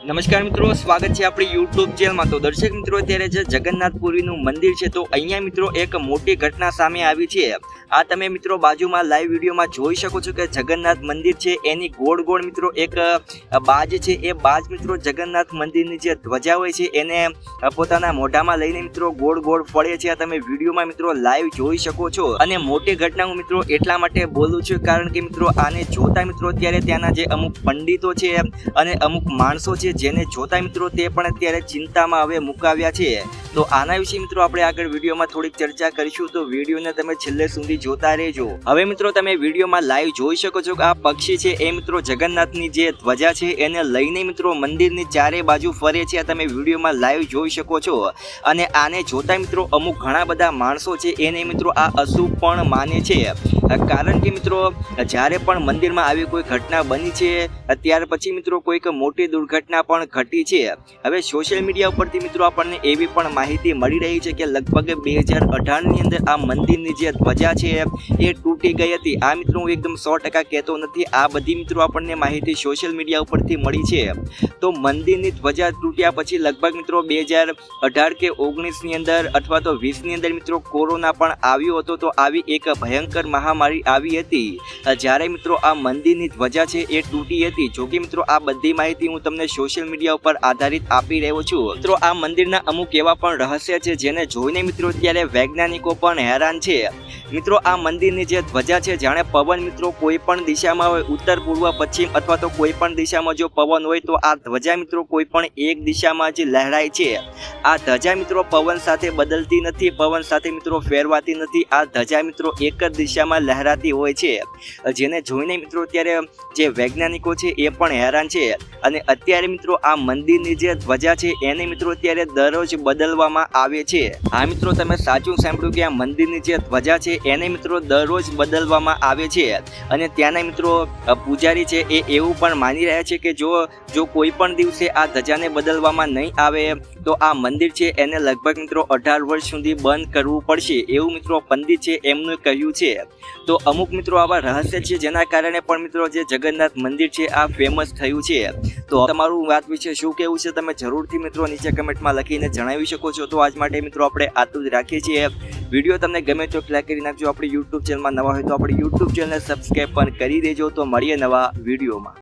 નમસ્કાર મિત્રો, સ્વાગત છે આપણી યુટ્યુબ ચેનલમાં। તો દર્શક મિત્રો, અત્યારે જે જગન્નાથપુરીનું મંદિર છે તો અહીંયા મિત્રો એક મોટી ઘટના સામે આવી છે। આ તમે મિત્રો બાજુમાં લાઈવ વિડીયોમાં જોઈ શકો છો કે જગન્નાથ મંદિર છે એની ગોળ ગોળ મિત્રો એક બાજ છે। એ બાજ મિત્રો જગન્નાથ મંદિરની જે ધ્વજા હોય છે એને પોતાના મોઢામાં લઈને મિત્રો ગોળ ગોળ ફળે છે। આ તમે વિડીયોમાં મિત્રો લાઈવ જોઈ શકો છો। અને મોટી ઘટના હું મિત્રો એટલા માટે બોલું છું કારણ કે મિત્રો આને જોતા મિત્રો અત્યારે ત્યાંના જે અમુક પંડિતો છે અને અમુક માણસો છે જેને જોતા મિત્રો તે પણ અત્યારે ચિંતામાં હવે મુકાવ્યા છે। તો આના વિશે મિત્રો આપણે આગળ વિડીયોમાં થોડીક ચર્ચા કરીશું, તો વિડીયોને તમે છેલ્લે સુધી જોતા રહેજો। હવે મિત્રો તમે વિડીયોમાં લાઈવ જોઈ શકો છો કે આ પક્ષી છે એ મિત્રો જગન્નાથની જે ધ્વજા છે એને લઈને મિત્રો મંદિરની ચારે બાજુ ફરે છે। આ તમે વિડીયોમાં લાઈવ જોઈ શકો છો। અને આને જોતા મિત્રો અમુક ઘણા બધા માણસો છે એને મિત્રો આ અશુભ પણ માને છે, કારણ કે મિત્રો જ્યારે પણ મંદિરમાં આવી કોઈ ઘટના બની છે ત્યાર પછી મિત્રો કોઈક મોટી દુર્ઘટના પણ ઘટી છે। હવે સોશિયલ મીડિયા ઉપરથી મિત્રો આપણને એવી પણ માહિતી મળી રહી છે કે લગભગ 2018ની અંદર આ મંદિરની જે ધ્વજા છે એ તૂટી ગઈ હતી। આ મિત્રો હું એકદમ 100% કહેતો નથી, આ બધી મિત્રો આપણને માહિતી સોશિયલ મીડિયા ઉપરથી મળી છે। તો મંદિરની ધ્વજા તૂટ્યા પછી લગભગ મિત્રો 2018 કે 19ની અંદર અથવા તો 20ની અંદર મિત્રો કોરોના પણ આવ્યો હતો। તો આવી એક ભયંકર મહામારી આવી હતી જ્યારે મિત્રો આ મંદિરની ધ્વજા છે એ તૂટી હતી। જો કે મિત્રો આ બધી માહિતી હું તમને સોશિયલ મીડિયા ઉપર આધારિત આપી રહ્યો છું। મિત્રો આ મંદિરના અમુક એવા પણ રહસ્ય છે જેને જોઈને મિત્રો અત્યારે વૈજ્ઞાનિકો પણ હેરાન છે। મિત્રો આ મંદિરની જે ધ્વજા છે જાણે પવન મિત્રો કોઈ પણ દિશામાં હોય, ઉત્તર પૂર્વ પશ્ચિમ અથવા તો કોઈ પણ દિશામાં જો પવન હોય તો આ ધ્વજા મિત્રો કોઈ પણ એક દિશામાં જ લહેરાય છે। આ ધજા મિત્રો પવન સાથે બદલતી નથી, પવન સાથે મિત્રો ફેરવાતી નથી, આ ધજા મિત્રો એક જ દિશામાં લહેરાતી હોય છે, જેને જોઈને મિત્રો અત્યારે જે વૈજ્ઞાનિકો છે એ પણ હેરાન છે। અને અત્યારે મિત્રો આ મંદિરની જે ધ્વજા છે એને મિત્રો અત્યારે દરરોજ બદલવામાં આવે છે। હા મિત્રો, તમે સાચું સાંભળ્યું કે આ મંદિરની જે ધ્વજા છે એને મિત્રો દરરોજ બદલવામાં આવે છે। અને ત્યાંના મિત્રો પૂજારી છે એ એવું પણ માની રહ્યા છે કે જો કોઈ પણ દિવસે આ ધજાને બદલવામાં નહીં આવે તો આ મંદિર છે એને લગભગ મિત્રો 18 વર્ષ સુધી બંધ કરવું પડશે, એવું મિત્રો પંડિત છે એમનું કહ્યું છે। તો અમુક મિત્રો આવા રહસ્ય છે જેના કારણે પણ મિત્રો જે જગન્નાથ મંદિર છે આ ફેમસ થયું છે। તો તમારું વાત વિશે શું કહેવું છે તમે જરૂરથી મિત્રો નીચે કમેન્ટમાં લખીને જણાવી શકો છો। તો આજ માટે મિત્રો આપણે આટલું જ રાખીએ છીએ। વિડીયો તમને ગમે તો લાઈક કરી નાખજો। આપણી યુટ્યુબ ચેનલમાં નવા હોય તો આપણી યુટ્યુબ ચેનલને સબસ્ક્રાઈબ પણ કરી દેજો। તો મળીએ નવા વિડીયોમાં।